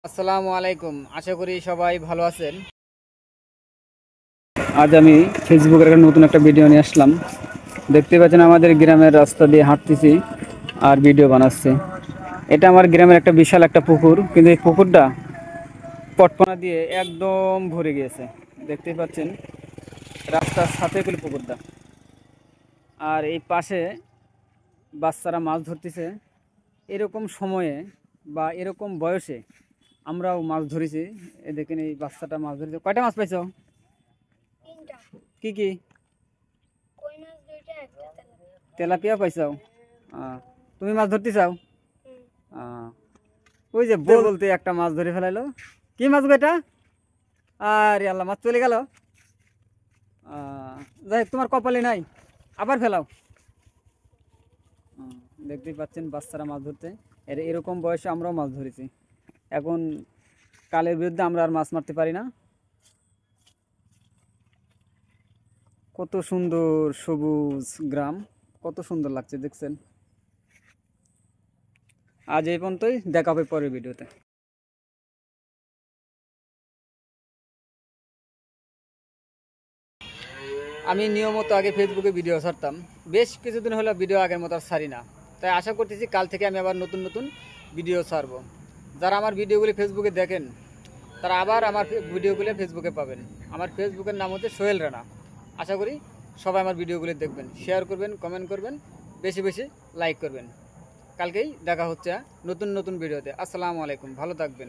আসসালামু আলাইকুম, আশা করি সবাই ভালো আছেন। আজ আমি ফেসবুকের নতুন একটা ভিডিও নিয়ে আসলাম। দেখতে পাচ্ছেন আমাদের গ্রামের রাস্তা দিয়ে হাঁটতেছি আর ভিডিও বানাচ্ছি। এটা আমার গ্রামের একটা বিশাল একটা পুকুর, কিন্তু এই পুকুরটা পটপনা দিয়ে একদম ভরে গিয়েছে। দেখতেই পাচ্ছেন রাস্তার সাথে করে পুকুরটা, আর এই পাশে বাচ্চারা মাছ ধরতেছে। এরকম সময়ে বা এরকম বয়সে আমরাও মাছ ধরেছি। এ দেখেন এই বাচ্চাটা মাছ ধরেছে। কয়টা মাছ পাইছো? তিনটা। কি কি? কই মাছ দুইটা, একটা তেলাপিয়া। তেলাপিয়া পাইছাও? তুমি মাছ ধরতে চাও? হুম। ওই যে বলতে একটা মাছ ধরে ফেলাইলো। কি মাছ গো এটা? আরে আল্লাহ, মাছ চলে গেল। যাই হোক, তোমার কপালে নাই, আবার ফেলাও। দেখতেই পাচ্ছেন বাচ্চারা মাছ ধরতে। এরকম বয়সে আমরাও মাছ ধরেছি। এখন কালের বিরুদ্ধে আমরা আর মাছ মারতে পারি না। কত সুন্দর সবুজ গ্রাম, কত সুন্দর লাগছে দেখছেন। আজ এই পর্যন্তই, দেখা হবে পরের ভিডিওতে। আমি নিয়মিত আগে ফেসবুকে ভিডিও ছাড়তাম, বেশ কিছুদিন হলো ভিডিও আগের মতো আর ছাড়ি না। তাই আশা করতেছি কাল থেকে আমি আবার নতুন নতুন ভিডিও ছাড়বো। যারা আমার ভিডিওগুলি ফেসবুকে দেখেন তারা আবার আমার ভিডিওগুলি ফেসবুকে পাবেন। আমার ফেসবুকের নাম হচ্ছে সোহেল রানা। আশা করি সবাই আমার ভিডিওগুলি দেখবেন, শেয়ার করবেন, কমেন্ট করবেন, বেশি বেশি লাইক করবেন। কালকেই দেখা হচ্ছে নতুন নতুন ভিডিওতে। আসসালামু আলাইকুম, ভালো থাকবেন।